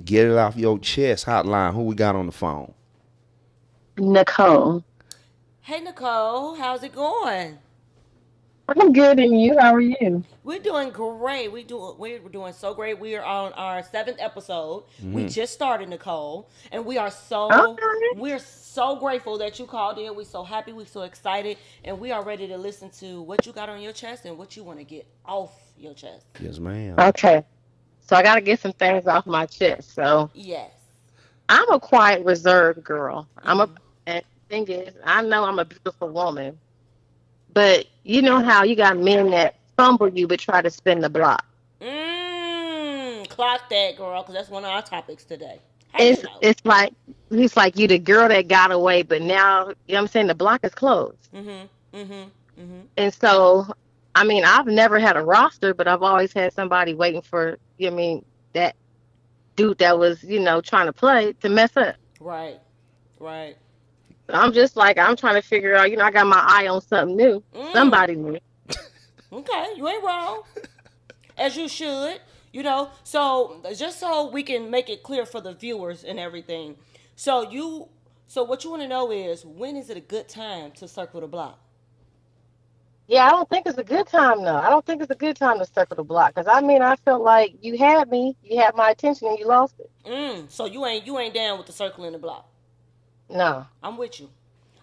Get it off your chest. Hotline. Who we got on the phone? Nicole. Hey Nicole, how's it going? I'm good, and you? How are you? We're doing great. We're doing so great. We are on our seventh episode. We Hmm. just started, Nicole, and Okay. we're so grateful that you called in. We're so happy. We're so excited, and we are ready to listen to what you got on your chest and what you want to get off your chest. Yes, ma'am. Okay. So I got to get some things off my chest. So Yes. I'm a quiet, reserved girl. Mm-hmm. And the thing is, I know I'm a beautiful woman, but you know how you got men that fumble you but try to spin the block. Clock that, girl, because that's one of our topics today. How you It's know? it's like he's like you the girl that got away, but now you know what I'm saying the block is closed. Mm-hmm. Mm-hmm. Mm-hmm. And so, I mean, I've never had a roster, but I've always had somebody waiting for, you know what I mean, that dude that was, trying to play to mess up. Right. Right. So I'm just like, I'm trying to figure out, I got my eye on something new, Mm. somebody new. Okay, you ain't wrong. As you should, So just so we can make it clear for the viewers and everything. So so what you want to know is when is it a good time to circle the block? Yeah, I don't think it's a good time though. I don't think it's a good time to circle the block because I mean, I felt like you had me, you had my attention, and you lost it. So you ain't down with the circling the block. No, I'm with you.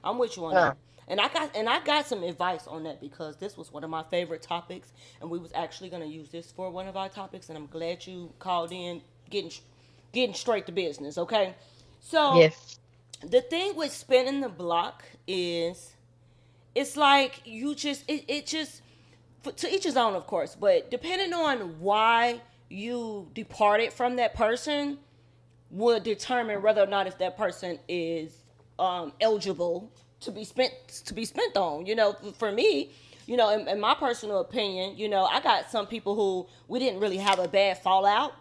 I'm with you on that. no. And I got some advice on that because this was one of my favorite topics, and we was actually gonna use this for one of our topics. And I'm glad you called in, getting straight to business. Okay, so Yes. the thing with spinning the block is it's like you just it just to each his own, of course, but depending on why you departed from that person would determine whether or not if that person is eligible to be spent on. For me, in my personal opinion, I got some people who we didn't really have a bad fallout.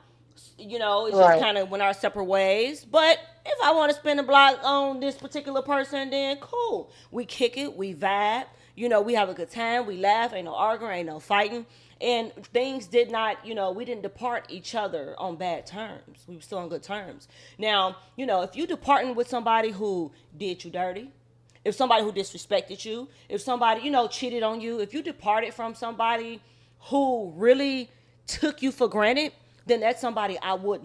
It's just Right. kind of went our separate ways. But if I want to spend a block on this particular person, then cool. We kick it, we vibe. We have a good time, we laugh, ain't no arguing, ain't no fighting. And things did not, we didn't depart each other on bad terms. We were still on good terms. Now, if you departing with somebody who did you dirty, if somebody who disrespected you, if somebody, cheated on you, if you departed from somebody who really took you for granted, then that's somebody I will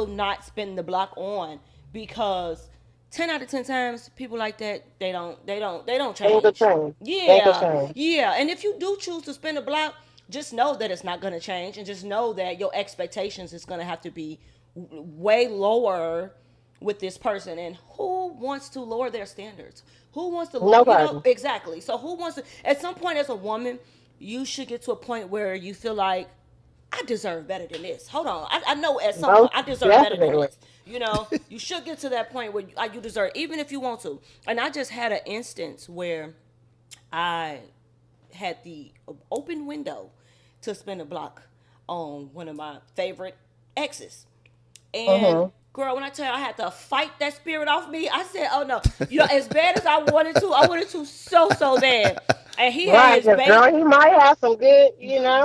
not spend the block on because 10 out of 10 times people like that they don't Ain't gonna change. change. Ain't gonna Yeah, change. yeah. And if you do choose to spend a block, just know that it's not going to change, and just know that your expectations is going to have to be way lower with this person. And who wants to lower their standards? Who wants to lower, Nobody. exactly. So who wants to, at some point as a woman, you should get to a point where you feel like I deserve better than this. Hold on. I know at some point Most I deserve better than definitely. this. You should get to that point where you deserve, even if you want to. And I just had an instance where I had the open window to spin a block on one of my favorite exes. And Mm-hmm. girl, when I tell you I had to fight that spirit off me, I said, "Oh no!" As bad as I wanted to so bad. And he had Right, his because bait. girl, he might have some good,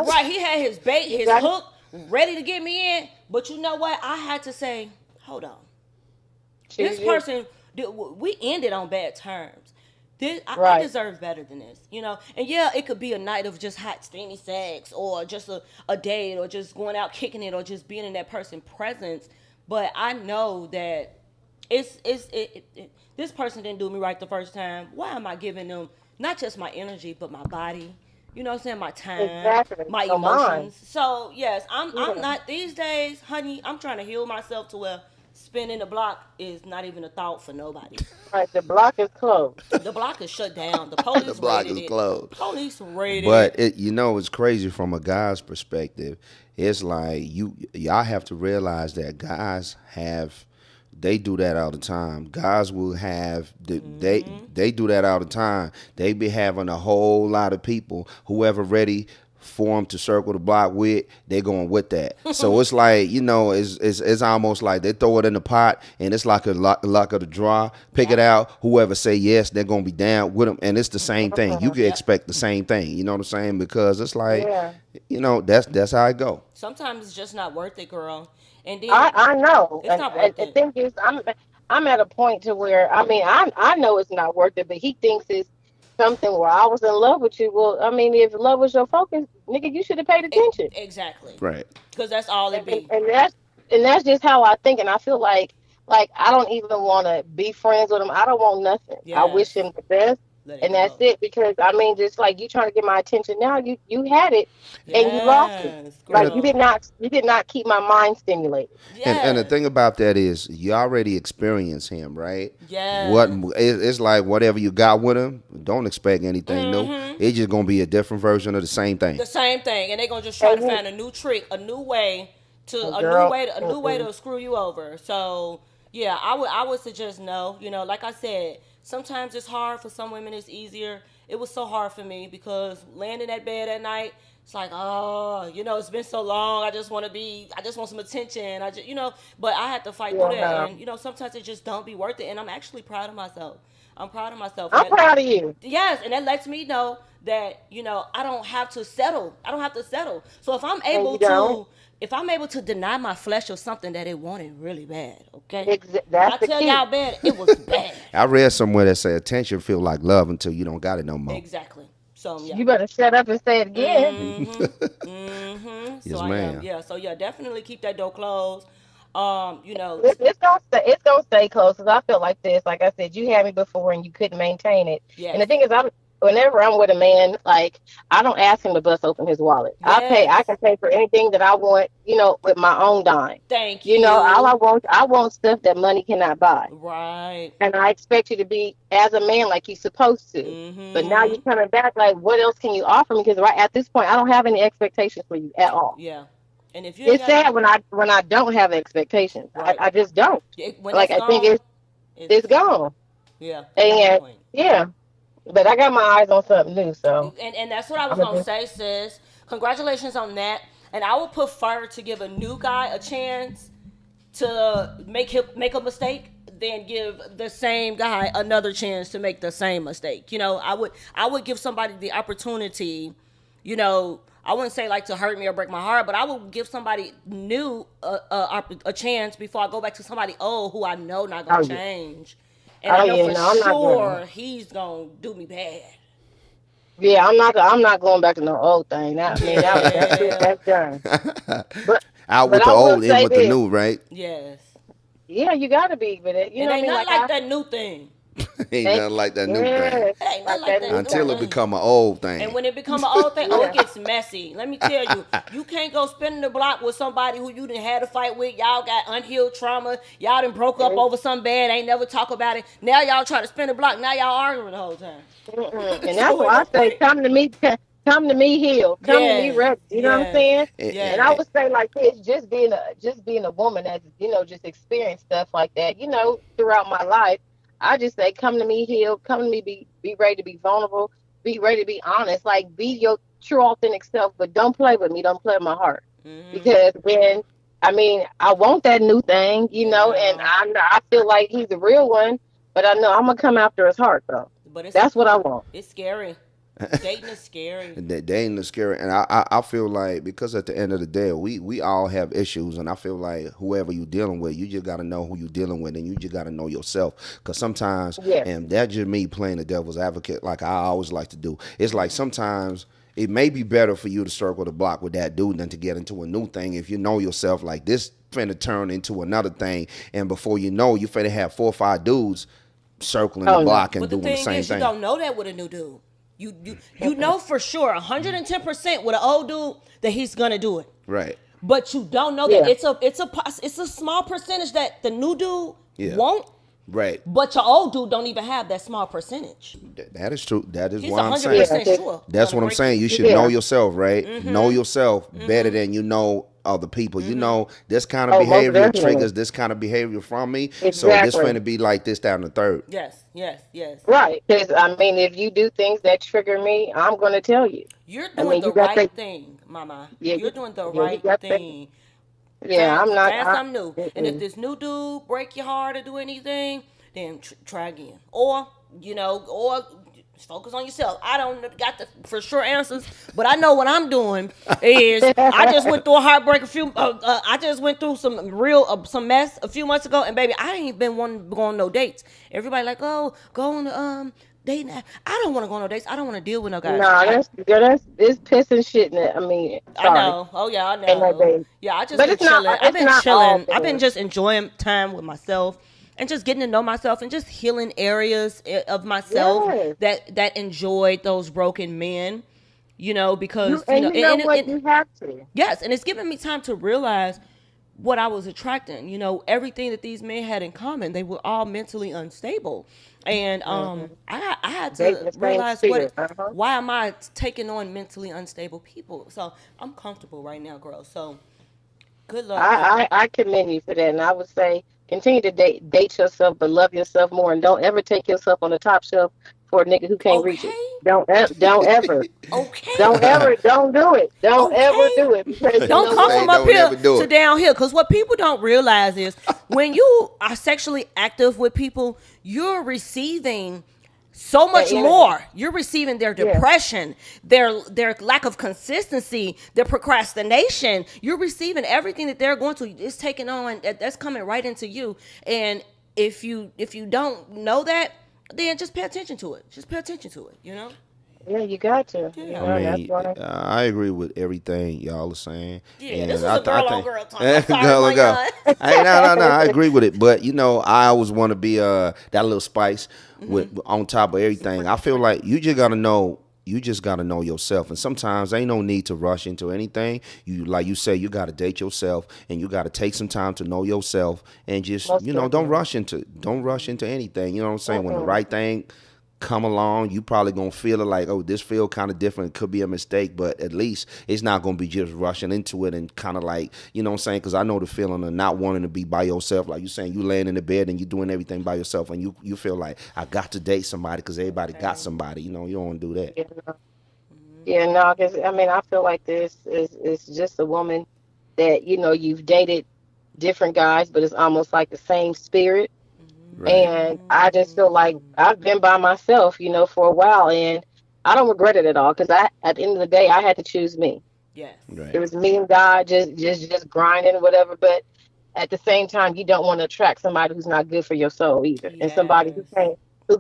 Right, he had his bait, you his got hook, ready to get me in. But you know what? I had to say, "Hold on, this choose you. person, we ended on bad terms. I Right. deserve better than this. And yeah, it could be a night of just hot, steamy sex, or just a date, or just going out kicking it, or just being in that person's presence. But I know that this person didn't do me right the first time. Why am I giving them not just my energy, but my body? You know what I'm saying? My time, Exactly. my So mine. emotions. So yes, I'm Yeah. not these days, honey. I'm trying to heal myself to where spinning the block is not even a thought for nobody. Right. The block is closed. The block is shut down. The The police block raided is it. closed. Police raided But it. it's crazy from a guy's perspective. It's like y'all have to realize that guys have they do that all the time. Guys will have they do that all the time. They be having a whole lot of people, whoever ready for them to circle the block with, they going with that. So it's like it's almost like they throw it in the pot, and it's like a luck of the draw. Pick it Yep. out. Whoever say yes, they're gonna be down with them, and it's the same thing. You Mhm. can Yep. expect the same thing. You know what I'm saying? Because it's like, Yeah. that's how it go. Sometimes it's just not worth it, girl. And then I know, it's and not worth the it. thing is, I'm at a point to where I mean I know it's not worth it, but he thinks it's something where I was in love with you. Well, I mean, if love was your focus, nigga, you should have paid attention. Exactly. Right. Because that's all it and, and, be. and that's and that's just how I think, and I feel like I don't even want to be friends with him. I don't want nothing. I wish Yes. him the best, Let it and that's go. it. Because I mean, just like you trying to get my attention now, you had it and you lost it. Yes, And Like the, girl. you did not keep my mind stimulated. and the Yes. thing about that is you already experienced him, right? What Yes. it's like whatever you got with him, don't expect anything new. Mm-hmm. It's just gonna be a different version of the same thing. The same thing, and they're gonna just try to And you, find a new trick, a new way to girl, a new way to screw you over. So yeah, I would suggest no. You know, like I said, sometimes it's hard for some women. It's easier. It was so hard for me because laying in that bed at night, it's like, oh, it's been so long. I just want some attention. But I had to fight through that, yeah, and sometimes it just don't be worth it. And I'm actually proud of myself. I'm proud of myself, and I'm that, proud of you. yes, and that lets me know that I don't have to settle. I don't have to settle. So And you don't. if I'm able to deny my flesh of something that it wanted really bad, okay? When That's I the tell y'all key. bad, it was bad. I read somewhere that said attention feel like love until you don't got it no more. Exactly. So yeah. You better shut up and say it again. So Yes, I am. ma'am. Yeah. So yeah, definitely keep that door closed. It's gonna stay close because I feel like this. Like I said, you had me before and you couldn't maintain it. And Yes. the thing is, whenever I'm with a man, like I don't ask him to bust open his wallet. I Yes. can pay for anything that I want, with my own dime. Thank All you. I want stuff that money cannot buy. Right. And I expect you to be as a man like you're supposed to. But now you're Mm-hmm. coming back like, what else can you offer me? Because right at this point, I don't have any expectations for you at all. Yeah. And if you ain't It's got sad when I don't have expectations. right, I just don't. when Like that's I think gone, it's it's gone. yeah, at that And point. yeah, but I got my eyes on something new, so And that's what I was I'm gonna gonna just say, sis. Congratulations on that. And I would prefer to give a new guy a chance to make a mistake than give the same guy another chance to make the same mistake. I would give somebody the opportunity. I wouldn't say like to hurt me or break my heart, but I would give somebody new a chance before I go back to somebody old who I know not oh gonna yeah, change, and I know yeah, for no, I'm not going. sure he's gonna do me bad. Yeah, I'm not going back to no old thing. That I mean that's it. Yeah. That's done. But Out but with the I will old, in say with the this. new, right? Yes. Yeah, you gotta be, but you It know what I ain't mean. nothing Like like that new thing. Ain't ain't nothing like that new thing yes, It ain't nothing like like that that new new until it thing. thing. become an old And thing. when it become an old thing, it Yeah. gets messy. Let me tell you, you can't go spinning the block with somebody who you done had a fight with. Y'all got unhealed trauma. Y'all done broke up over something bad. Ain't never talk about it. Now y'all try to spin the block. Now y'all arguing the whole time. And that's So why ain't no I say, point. come to me healed, come to me Yes, ready. You know what I'm yes, saying? And I yes. would say like this, just being a woman that's just experienced stuff like that, throughout my life. I just say, come to me healed, come to me be ready to be vulnerable, be ready to be honest, like be your true authentic self, but don't play with me, don't play with my heart, Mm-hmm. because when I mean I want that new thing, and Yeah. I feel like he's a real one, but I know I'm gonna come after his heart though. But That's what I want. it's scary. Dating is scary. They ain't the scary, and I feel like because at the end of the day, we all have issues, and I feel like whoever you dealing with, you just got to know who you dealing with, and you just got to know yourself. Because sometimes, Yeah. and that's just me playing the devil's advocate, like I always like to do. It's like sometimes it may be better for you to circle the block with that dude than to get into a new thing if you know yourself. Like this finna turn into another thing, and before you know, you finna have 4 or 5 dudes circling the Oh no. block and But the doing the thing same is, you thing. don't know that with a new dude. You know for sure, 110% with an old dude that he's gonna do it. Right. But you don't know that Yeah. it's a small percentage that the new dude Yeah. won't. Right. But your old dude don't even have that small percentage. That is true. That is He's what I'm hundred saying. percent Yeah. sure. That's gonna what I'm break saying. you. You should Yeah. know yourself, right? Know yourself better than you know other people. You know this kind of Oh, most behavior definitely. triggers this kind of behavior from me. So this Exactly. finna be like this, that, and the third. Yes, yes, yes. Right. Because I mean, if you do things that trigger me, I'm going to tell you. You're I doing mean, the you got right to. thing, Mama. Yeah. You're doing the Yeah. You right got to. thing. Yeah. Find I'm not. find something new. And if Mm-mm. this new dude break your heart or do anything, then try again. Or Just focus on yourself. I don't got the for sure answers, but I know what I'm doing is I just went through a heartbreak I just went through some mess a few months ago, and baby, I ain't been wanting to go on no dates. Everybody like, oh, go on dating app. I don't want to go on no dates. I don't want to deal with no guys. Nah, that's it's pissing shit. I mean, I sorry, know. Oh yeah, I ain't no know. dating. Yeah, I just But been it's not. chilling. I've It's been not all chilling. I've been things. just enjoying time with myself and just getting to know myself and just healing areas of myself Yes. that enjoyed those broken men. You Because and you know what? and You have to. yes, and it's given me time to realize what I was attracting. Everything that these men had in common. They were all mentally unstable, and Hmm. I had Dating to the same realize what spirit. Uh-huh. why am I taking on mentally unstable people? So I'm comfortable right now, girl. So good luck. I commend you for that, and I would say continue to date yourself, but love yourself more, and don't ever take yourself on the top shelf for a nigga who can't reach it. Okay, Don't ever. Don't okay, ever, don't do it. Don't ever okay. do it because you Don't know come Say from what? up don't here ever do to it. down here, because what people don't realize is when you are sexually active with people, you're receiving so That much energy. more. You're receiving their Yeah. depression, their lack of consistency, their procrastination. You're receiving everything that they're going to. It's taking on that's coming right into you. And if you don't know that, then just pay attention to it. Just pay attention to it. Yeah, you got to. Yeah. I And that's mean, why. I agree with everything y'all are saying, Yeah. This and was a I girl on think girl talk. I'm sorry, go go. Mayan. Hey, no, I agree with it, but I always want to be that little spice with on top of everything. I feel like you just gotta know. You just gotta know yourself, and sometimes ain't no need to rush into anything. You like you say, you gotta date yourself, and you gotta take some time to know yourself, and just Most definitely. don't rush into anything. You know what I'm saying? When the Mm-mm. right thing come along, you probably gonna feel it like, oh, this feel kind of different. It could be a mistake, but at least it's not gonna be just rushing into it and kind of like, you know what I'm saying? Because I know the feeling of not wanting to be by yourself. Like you saying, you laying in the bed and you doing everything by yourself, and you feel like I got to date somebody because everybody got somebody. You don't want to do that. Yeah, no. Yeah, no, because I mean, I feel like this is just a woman that you've dated different guys, but it's almost like the same spirit. Right, And I just feel like I've been by myself, for a while, and I don't regret it at all because at the end of the day, I had to choose me. Yes. It right. was me and God, just grinding or whatever. But at the same time, you don't want to attract somebody who's not good for your soul either, and somebody who Yes.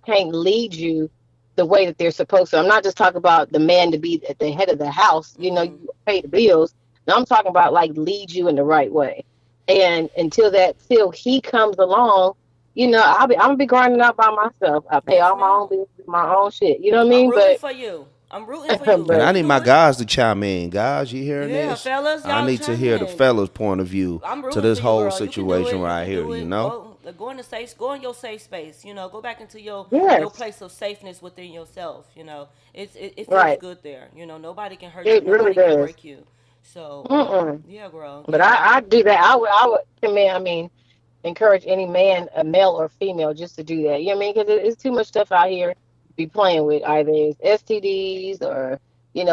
can't lead you the way that they're supposed to. I'm not just talking about the man to be at the head of the house, Mm-hmm. you pay the bills. No, I'm talking about like lead you in the right way. And till he comes along, I'm gonna be grinding out by myself. I pay Yes, all my ma'am. own bills, my own shit. You know what I I'm mean? rooting But for you. I'm rooting for you. And Can I but you need do my it? guys to chime in. Guys, you hearing Yeah, this? fellas, I y'all need to chime hear the in. fellas' point of view I'm to rooting this for you, whole girl. You can do situation it. You right can here. do You it. know? Go in your safe space. Go back into your yes, place of safeness within yourself. It feels right. good there. Nobody can hurt you. It really Nobody can does. break you. So, Mm-mm. yeah, girl. But Yeah. I do that. I would commend. I mean, encourage any man, a male or female, just to do that. You know what I mean? Because it's too much stuff out here to be playing with. Either it's STDs or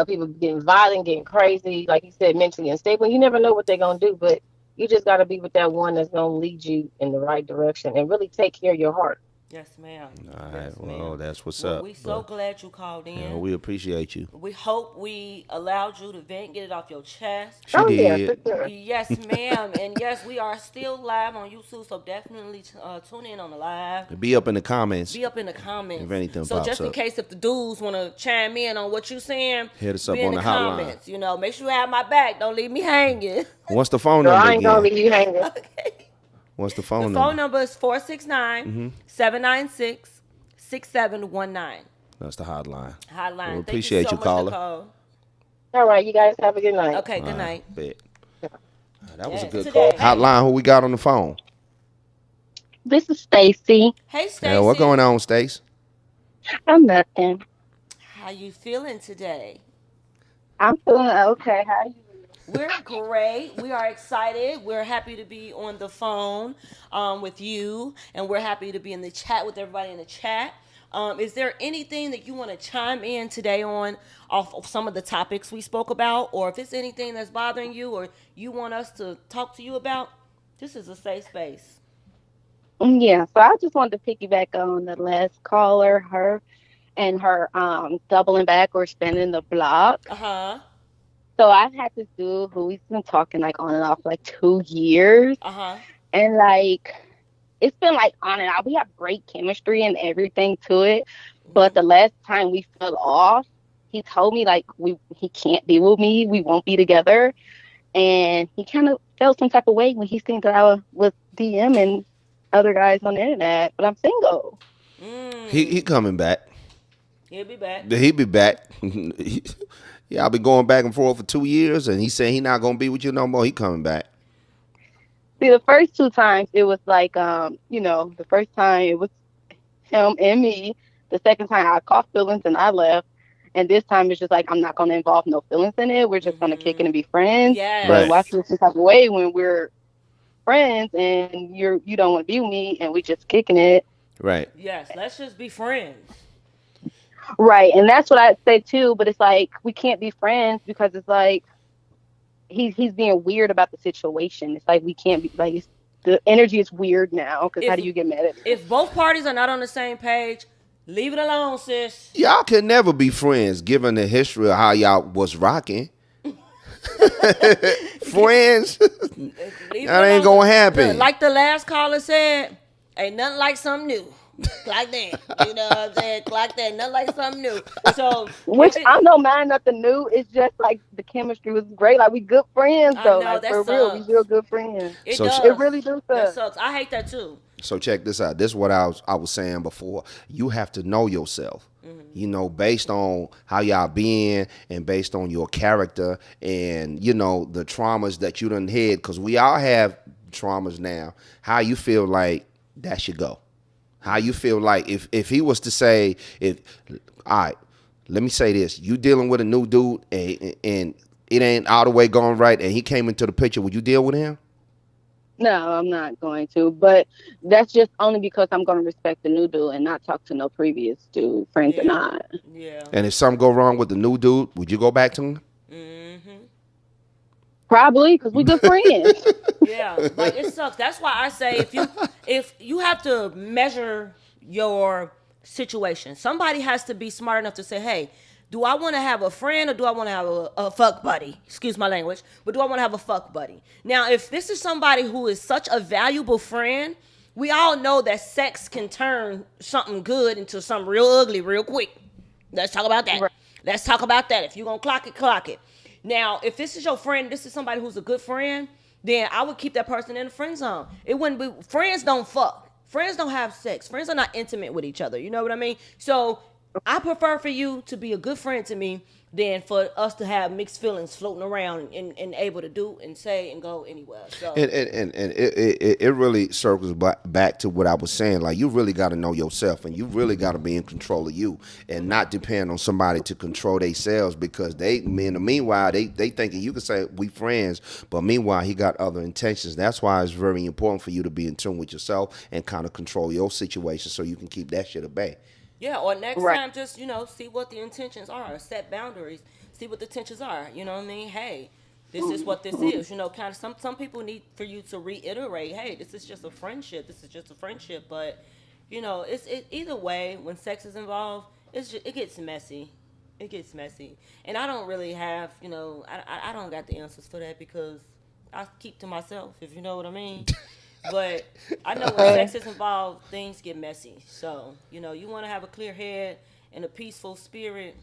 people getting violent, getting crazy, like you said, mentally unstable. You never know what they're gonna do, but you just got to be with that one that's gonna lead you in the right direction and really take care of your heart. Yes, ma'am. All right. Yes, Well, ma'am. that's what's Well, up. we so But glad you called in. we appreciate you. We hope we allowed you to vent, get it off your chest. She Oh yeah, for did. sure. Yes, ma'am. And yes, we are still live on YouTube, so definitely tune in on the live. Be up in the comments Be up in the if comments. anything So pops just in up. case if the dudes want to chime in on what you saying, Hit us up be in on the the hotline. comments. Make sure you have my back. Don't leave me hanging. What's the phone So number I ain't gonna again? leave you hanging. Okay. What's the The phone phone number? number is 469-796-6719. That's the hotline. Hotline. We Thank you appreciate so you, much, caller. Nicole. All right, you guys have a good night. Okay, All good right, night. bet. That was a Yes, good today. call. Hotline, who we got on the phone? This is Stacy. Hey, Yeah, what's Stacy. going on, Stace? I'm nothing. How you feeling today? I'm feeling okay. How are you? We're great. We are excited. We're happy to be on the phone with you, and we're happy to be in the chat with everybody in the chat. Is there anything that you want to chime in today on off of some of the topics we spoke about, or if it's anything that's bothering you, or you want us to talk to you about? This is a safe space. Yeah, so I just wanted to piggyback on the last caller, her. and her doubling back or spinning the block. Uh-huh. So I've had this dude who we've been talking like on and off for like 2 years, Uh-huh. and like it's been like on and off. We have great chemistry and everything to it, but Hmm. the last time we fell off, he told me like he can't be with me. We won't be together, and he kind of felt some type of way when he seen that I was DMing other guys on the internet, but I'm single. He Mm. coming back. He'll be back. He be back. Yeah, I've been going back and forth for 2 years, and he said he not gonna be with you no more. He coming back. See, the first two times it was like, the first time it was him and me. The second time I caught feelings and I left. And this time it's just like I'm not gonna involve no feelings in it. We're just gonna kick it Hmm. and be friends. But Right. why Yes. feel some type of way when we're friends and you don't want to be with me and we just kicking it. Right. Yes. Let's just be friends. Right. And that's what I say too, but it's like we can't be friends because it's like he's being weird about the situation. It's like we can't be like the energy is weird now because how If do you get mad at me? if both parties are not on the same page, leave it alone, sis. Y'all can never be friends, given the history of how y'all was rocking. Friends, Leave it that ain't alone. gonna happen. Look, like the last caller said, ain't nothing like something new. Like that. You know what I'm saying? Like that. Nothing like something new. So Which if it I don't mind nothing new. It's just like the chemistry was great. Like we good friends I though. know Like that for real, we sucks. real good friends. It So It does. really do That suck. sucks. I hate that too. So check this out. This is what I was saying before. You have to know yourself. You know, based on how y'all been and based on your character and the traumas that you done had, because we all have traumas now. How you feel like that should go? How you feel like if he was to say if all right, let me say this: you dealing with a new dude and it ain't all the way going right, and he came into the picture, would you deal with him? No, I'm not going to. But that's just only because I'm going to respect the new dude and not talk to no previous dude, friends or Yeah. not. Yeah. And if something go wrong with the new dude, would you go back to him? Mm-hmm. Probably because we good friends. Yeah. Like it sucks. That's why I say if you have to measure your situation, somebody has to be smart enough to say, hey, do I want to have a friend or do I want to have a fuck buddy? Excuse my language, but do I want to have a fuck buddy? Now, if this is somebody who is such a valuable friend, we all know that sex can turn something good into something real ugly real quick. Let's talk about that. Right. Let's talk about that. If you're going to clock it, clock it. Now, if this is your friend, this is somebody who's a good friend, then I would keep that person in the friend zone. It wouldn't be, friends don't fuck. Friends don't have sex. Friends are not intimate with each other. You know what I mean? So I prefer for you to be a good friend to me than for us to have mixed feelings floating around and able to do and say and go anywhere. So, And it really circles back to what I was saying. Like, you really got to know yourself, and you really got to be in control of you, and not depend on somebody to control themselves, because in the meanwhile they thinking you can say we friends, but meanwhile he got other intentions. That's why it's very important for you to be in tune with yourself and kind of control your situation so you can keep that shit at bay. yeah, or next Right. time, just, see what the intentions are, set boundaries, see what the intentions are. You know what I mean? Hey, this is what this is. Kind of some people need for you to reiterate, hey, this is just a friendship. This is just a friendship. But, either way, when sex is involved, it gets messy. It gets messy. And I don't really have, I don't got the answers for that because I keep to myself, if you know what I mean. But I know when sex is involved, things get messy. So, you want to have a clear head and a peaceful spirit.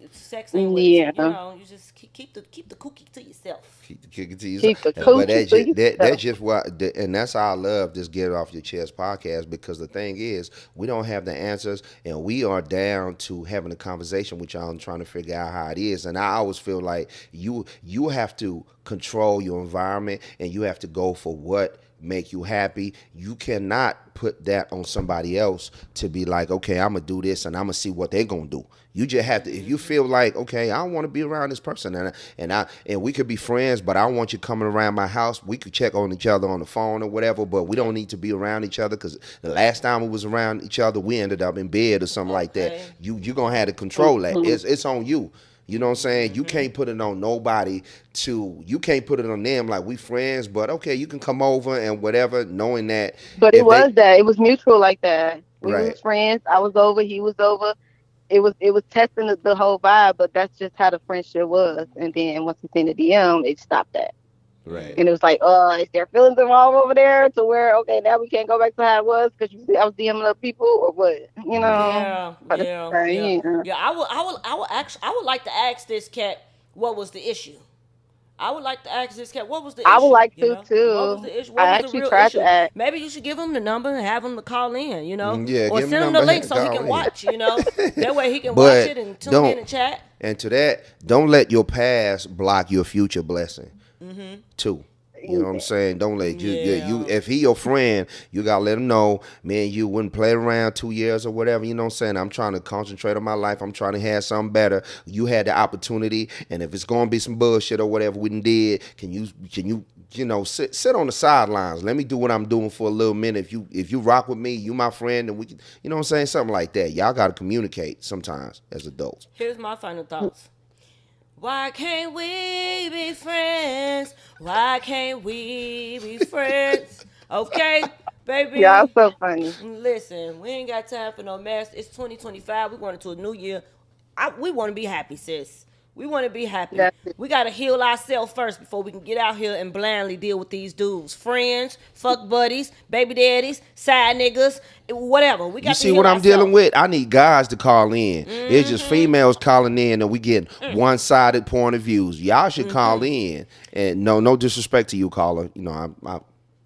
Sex ain't what Yeah. you just keep the cookie to yourself. Keep the kick it to yourself. Keep the But coochie to that's yourself. just what, and that's how I love this Get It Off Your Chest podcast, because the thing is, we don't have the answers, and we are down to having a conversation with y'all and trying to figure out how it is. And I always feel like you have to control your environment, and you have to go for what make you happy. You cannot put that on somebody else to be like, okay, I'm gonna do this and I'm gonna see what they're gonna do. You just have to, if you feel like, okay, I don't want to be around this person, and we could be friends, but I don't want you coming around my house. We could check on each other on the phone or whatever, but we don't need to be around each other, because the last time we was around each other, we ended up in bed or something like that. Okay. You gonna have to control that. It's on you. You know what I'm saying? You can't put it on nobody you can't put it on them like we friends, but okay, you can come over and whatever, knowing that But it if they was that. It was mutual like that. We Right. was friends. I was over. He was over. It was testing the whole vibe, but that's just how the friendship was. And then once he seen the DM, it stopped that. Right. And it was like, is there feelings involved over there to where, okay, now we can't go back to how it was because you see I was DMing other people or what? You know? Yeah. I would like to ask this cat what was the issue. I would like to ask this cat what was the issue. I would like you to know? too. What was the issue? I What was actually the real tried issue? to ask. Maybe you should give him the number and have him to call in. You know, Yeah, or give him send him the the number, link so he call can in. watch. You know, that way he can But watch it and tune don't- in and chat. And to that, don't let your past block your future blessing. Too. You know what I'm saying? Don't let you if he your friend, you gotta let him know, man, you wouldn't play around 2 years or whatever, you know what I'm saying? I'm trying to concentrate on my life. I'm trying to have something better. You had the opportunity, and if it's gonna be some bullshit or whatever we done did, can you sit on the sidelines. Let me do what I'm doing for a little minute. If you rock with me, you my friend, and we can, you know what I'm saying? Something like that. Y'all gotta communicate sometimes as adults. Here's my final thoughts. Why can't we be friends? Why can't we be friends? Okay, baby. Y'all so funny. Listen, we ain't got time for no mess. It's 2025. We're going into a new year. We want to be happy, sis. We want to be happy. That's it. We got to heal ourselves first before we can get out here and blindly deal with these dudes. Friends, fuck buddies, baby daddies, side niggas, whatever. We got You to see heal what I'm dealing ourselves. with? I need guys to call in. It's just females calling in, and we get one-sided point of views. Y'all should call in. And no disrespect to you, caller. You know,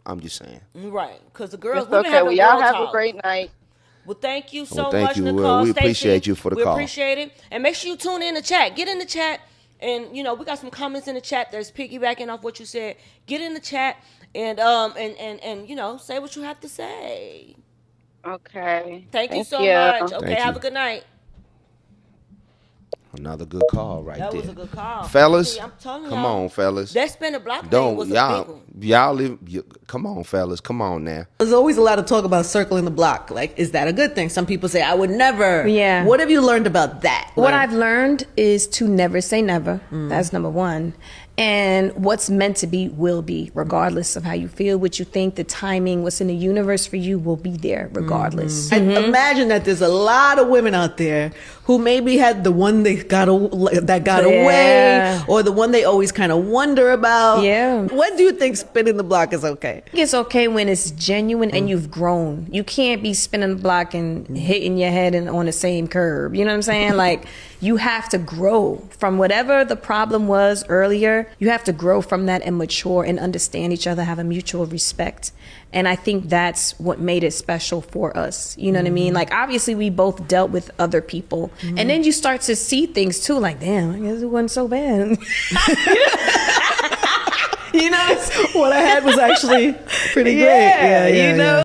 I'm just saying. Right, because the girls, It's women okay. have Well, a y'all girl have talk. a great night. Well, thank you so thank much, you. Nicole. We Stacey. appreciate you for the we call. appreciate it. And make sure you tune in the chat. Get in the chat. And, we got some comments in the chat that's piggybacking off what you said. Get in the chat and say what you have to say. Okay. Thank you so you. much. Okay, Thank have you. a good night. Another good call right That there. was a good call. Fellas, See, I'm telling come y'all, on, fellas. That spin the block thing Don't was a big one. y'all live. Come on, fellas. Come on now. There's always a lot of talk about circling the block. Like, is that a good thing? Some people say, I would never. Yeah. What have you learned about that? What I've learned is to never say never. Mm. That's number one. And what's meant to be will be, regardless of how you feel, what you think, the timing, what's in the universe for you will be there, regardless. I imagine that there's a lot of women out there who maybe had the one that got away, or the one they always kind of wonder about. Yeah. When do you think spinning the block is okay? I think it's okay when it's genuine and you've grown. You can't be spinning the block and hitting your head on the same curb. You know what I'm saying? Like, you have to grow from whatever the problem was earlier. You have to grow from that and mature and understand each other, have a mutual respect. And I think that's what made it special for us. You know what I mean? Like, obviously we both dealt with other people, and then you start to see things too, like, damn, I guess it wasn't so bad. You know, what I had was actually pretty great. Yeah, Yeah, you know?